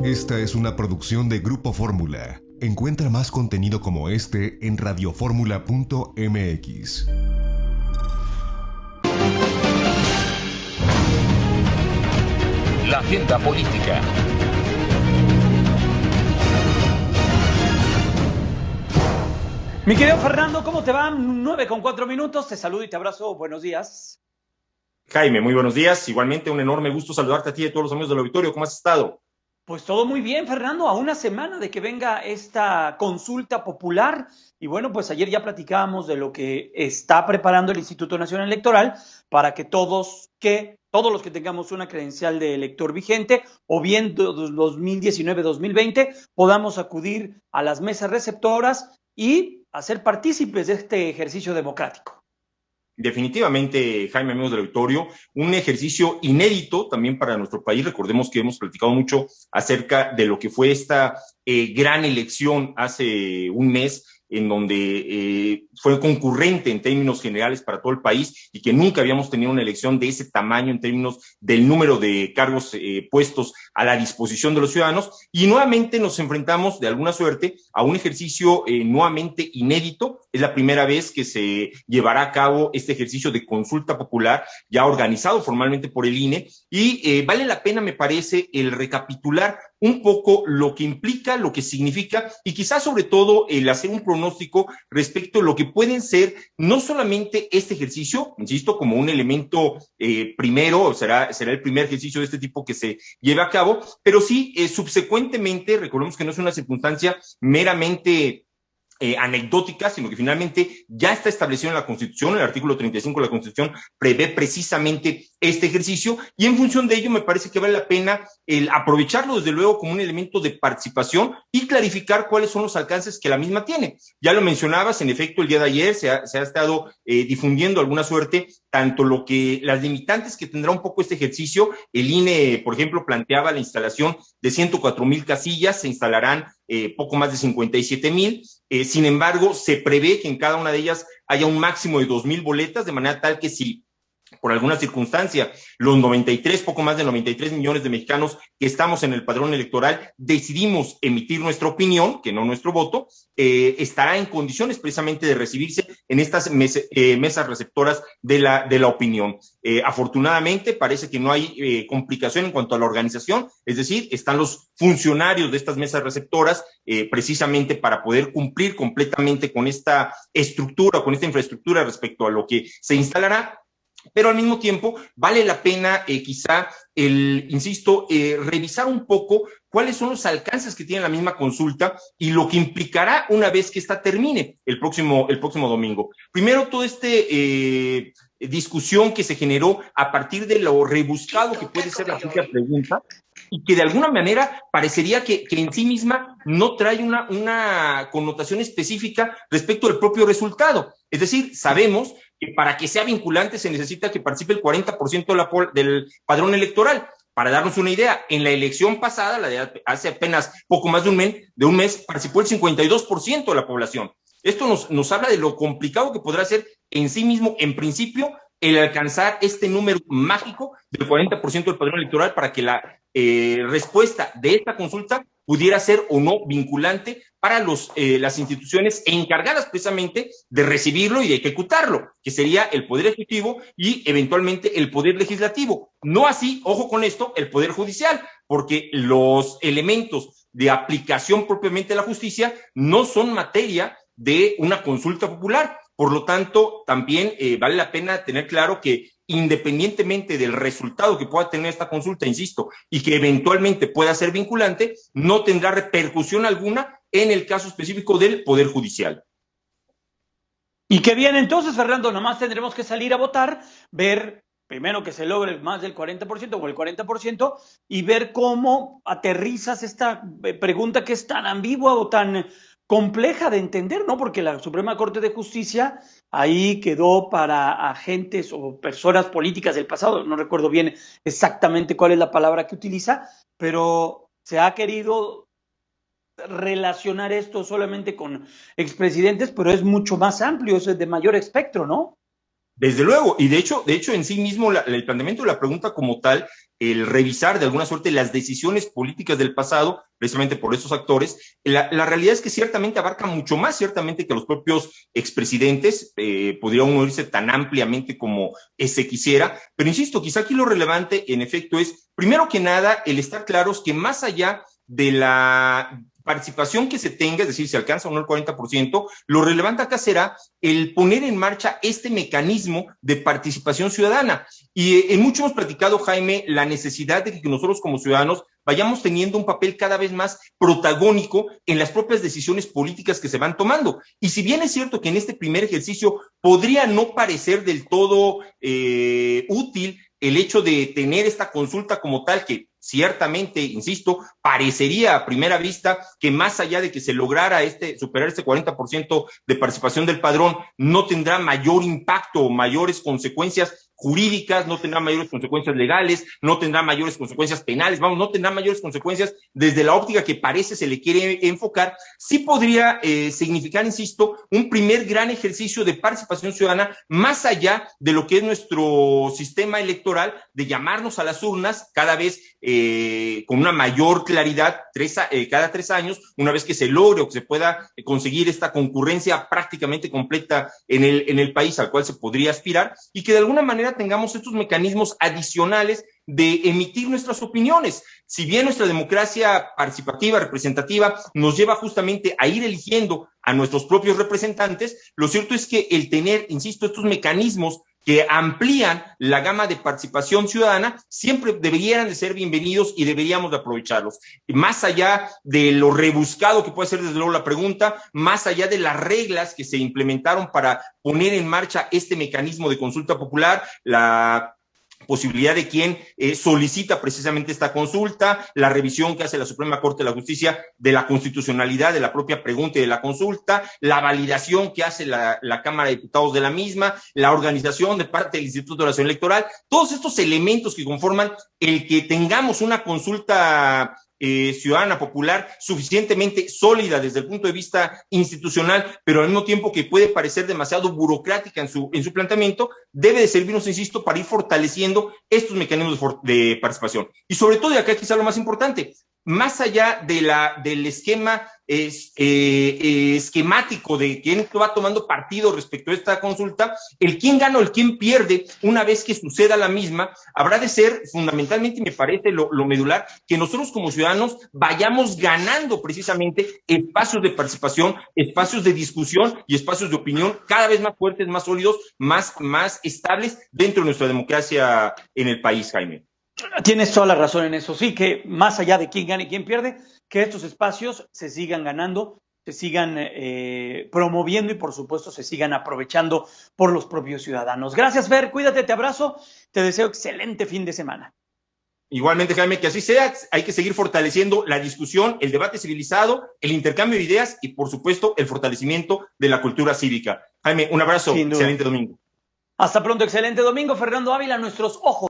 Esta es una producción de Grupo Fórmula. Encuentra más contenido como este en radioformula.mx. La agenda política. Mi querido Fernando, ¿cómo te va? 9:04, te saludo y te abrazo, buenos días. Jaime, muy buenos días, igualmente un enorme gusto saludarte a ti y a todos los amigos del auditorio, ¿cómo has estado? Pues todo muy bien, Fernando, a una semana de que venga esta consulta popular y bueno, pues ayer ya platicábamos de lo que está preparando el Instituto Nacional Electoral para que todos los que tengamos una credencial de elector vigente o bien 2019-2020 podamos acudir a las mesas receptoras y hacer partícipes de este ejercicio democrático. Definitivamente, Jaime, amigos del auditorio, un ejercicio inédito también para nuestro país. Recordemos que hemos platicado mucho acerca de lo que fue esta gran elección hace un mes, en donde fue concurrente en términos generales para todo el país y que nunca habíamos tenido una elección de ese tamaño en términos del número de cargos puestos a la disposición de los ciudadanos. Y nuevamente nos enfrentamos, de alguna suerte, a un ejercicio nuevamente inédito. Es la primera vez que se llevará a cabo este ejercicio de consulta popular, ya organizado formalmente por el INE, y vale la pena, me parece, el recapitular un poco lo que implica, lo que significa y quizás sobre todo el hacer un pronóstico respecto a lo que pueden ser no solamente este ejercicio, insisto, como un elemento primero, será el primer ejercicio de este tipo que se lleve a cabo, pero sí subsecuentemente, recordemos que no es una circunstancia meramente anecdótica, sino que finalmente ya está establecido en la Constitución. El artículo 35 de la Constitución prevé precisamente este ejercicio y en función de ello me parece que vale la pena el aprovecharlo desde luego como un elemento de participación y clarificar cuáles son los alcances que la misma tiene. Ya lo mencionabas, en efecto, el día de ayer se ha estado difundiendo alguna suerte tanto las limitantes que tendrá un poco este ejercicio. El INE, por ejemplo, planteaba la instalación de 104,000 casillas, se instalarán poco más de 57,000. Sin embargo, se prevé que en cada una de ellas haya un máximo de 2,000 boletas, de manera tal que si por alguna circunstancia, poco más de 93 millones de mexicanos que estamos en el padrón electoral, decidimos emitir nuestra opinión, que no nuestro voto, estará en condiciones precisamente de recibirse en estas mesas receptoras de la opinión. Afortunadamente, parece que no hay complicación en cuanto a la organización, es decir, están los funcionarios de estas mesas receptoras precisamente para poder cumplir completamente con esta estructura, con esta infraestructura respecto a lo que se instalará. Pero al mismo tiempo vale la pena quizá revisar un poco cuáles son los alcances que tiene la misma consulta y lo que implicará una vez que esta termine el próximo domingo. Primero, toda discusión que se generó a partir de lo rebuscado que puede ser la propia pregunta y que de alguna manera parecería que en sí misma no trae una connotación específica respecto al propio resultado. Es decir, sabemos que para que sea vinculante se necesita que participe el 40% del padrón electoral. Para darnos una idea, en la elección pasada, la de hace apenas poco más de un mes, participó el 52% de la población. Esto nos habla de lo complicado que podrá ser en sí mismo, en principio, el alcanzar este número mágico del 40% del padrón electoral para que la respuesta de esta consulta pudiera ser o no vinculante para las instituciones encargadas precisamente de recibirlo y de ejecutarlo, que sería el Poder Ejecutivo y eventualmente el Poder Legislativo. No así, ojo con esto, el Poder Judicial, porque los elementos de aplicación propiamente de la justicia no son materia de una consulta popular. Por lo tanto, también vale la pena tener claro que independientemente del resultado que pueda tener esta consulta, insisto, y que eventualmente pueda ser vinculante, no tendrá repercusión alguna en el caso específico del Poder Judicial. Y qué bien, entonces, Fernando, nomás tendremos que salir a votar, ver primero que se logre más del 40% o el 40% y ver cómo aterrizas esta pregunta que es tan ambigua o tan compleja de entender, ¿no? Porque la Suprema Corte de Justicia ahí quedó para agentes o personas políticas del pasado, no recuerdo bien exactamente cuál es la palabra que utiliza, pero se ha querido relacionar esto solamente con expresidentes, pero es mucho más amplio, es de mayor espectro, ¿no? Desde luego, y de hecho en sí mismo el planteamiento de la pregunta como tal el revisar de alguna suerte las decisiones políticas del pasado, precisamente por esos actores, la realidad es que ciertamente abarca mucho más, ciertamente, que los propios expresidentes, podría uno irse tan ampliamente como se quisiera, pero insisto, quizá aquí lo relevante, en efecto, es, primero que nada, el estar claros que más allá de la participación que se tenga, es decir, si alcanza o no el 40%, lo relevante acá será el poner en marcha este mecanismo de participación ciudadana. Y en mucho hemos platicado, Jaime, la necesidad de que nosotros como ciudadanos vayamos teniendo un papel cada vez más protagónico en las propias decisiones políticas que se van tomando. Y si bien es cierto que en este primer ejercicio podría no parecer del todo útil el hecho de tener esta consulta como tal, que ciertamente, insisto, parecería a primera vista que más allá de que se lograra superar este 40% de participación del padrón, no tendrá mayor impacto o mayores consecuencias jurídicas, no tendrá mayores consecuencias legales, no tendrá mayores consecuencias penales, no tendrá mayores consecuencias desde la óptica que parece se le quiere enfocar, sí podría significar, insisto, un primer gran ejercicio de participación ciudadana más allá de lo que es nuestro sistema electoral, de llamarnos a las urnas cada vez con una mayor claridad cada 3 años, una vez que se logre o que se pueda conseguir esta concurrencia prácticamente completa en el país al cual se podría aspirar, y que de alguna manera tengamos estos mecanismos adicionales de emitir nuestras opiniones. Si bien nuestra democracia participativa, representativa, nos lleva justamente a ir eligiendo a nuestros propios representantes, lo cierto es que el tener, insisto, estos mecanismos que amplían la gama de participación ciudadana, siempre deberían de ser bienvenidos y deberíamos de aprovecharlos. Más allá de lo rebuscado que puede ser desde luego la pregunta, más allá de las reglas que se implementaron para poner en marcha este mecanismo de consulta popular, la posibilidad de quien solicita precisamente esta consulta, la revisión que hace la Suprema Corte de la Justicia de la constitucionalidad de la propia pregunta y de la consulta, la validación que hace la Cámara de Diputados de la misma, la organización de parte del Instituto Nacional Electoral, todos estos elementos que conforman el que tengamos una consulta ciudadana popular suficientemente sólida desde el punto de vista institucional, pero al mismo tiempo que puede parecer demasiado burocrática en su planteamiento, debe de servirnos, insisto, para ir fortaleciendo estos mecanismos de participación. Y sobre todo, y acá quizá lo más importante, más allá del esquema esquemático de quién va tomando partido respecto a esta consulta, el quién gana o el quién pierde una vez que suceda la misma, habrá de ser fundamentalmente, y me parece lo medular, que nosotros como ciudadanos vayamos ganando precisamente espacios de participación, espacios de discusión y espacios de opinión cada vez más fuertes, más sólidos, más estables dentro de nuestra democracia en el país, Jaime. Tienes toda la razón en eso, sí, que más allá de quién gana y quién pierde, que estos espacios se sigan ganando, se sigan promoviendo y por supuesto se sigan aprovechando por los propios ciudadanos. Gracias, Fer, cuídate, te abrazo, te deseo excelente fin de semana. Igualmente, Jaime, que así sea, hay que seguir fortaleciendo la discusión, el debate civilizado, el intercambio de ideas y por supuesto el fortalecimiento de la cultura cívica. Jaime, un abrazo, excelente domingo. Hasta pronto, excelente domingo, Fernando Ávila, nuestros ojos.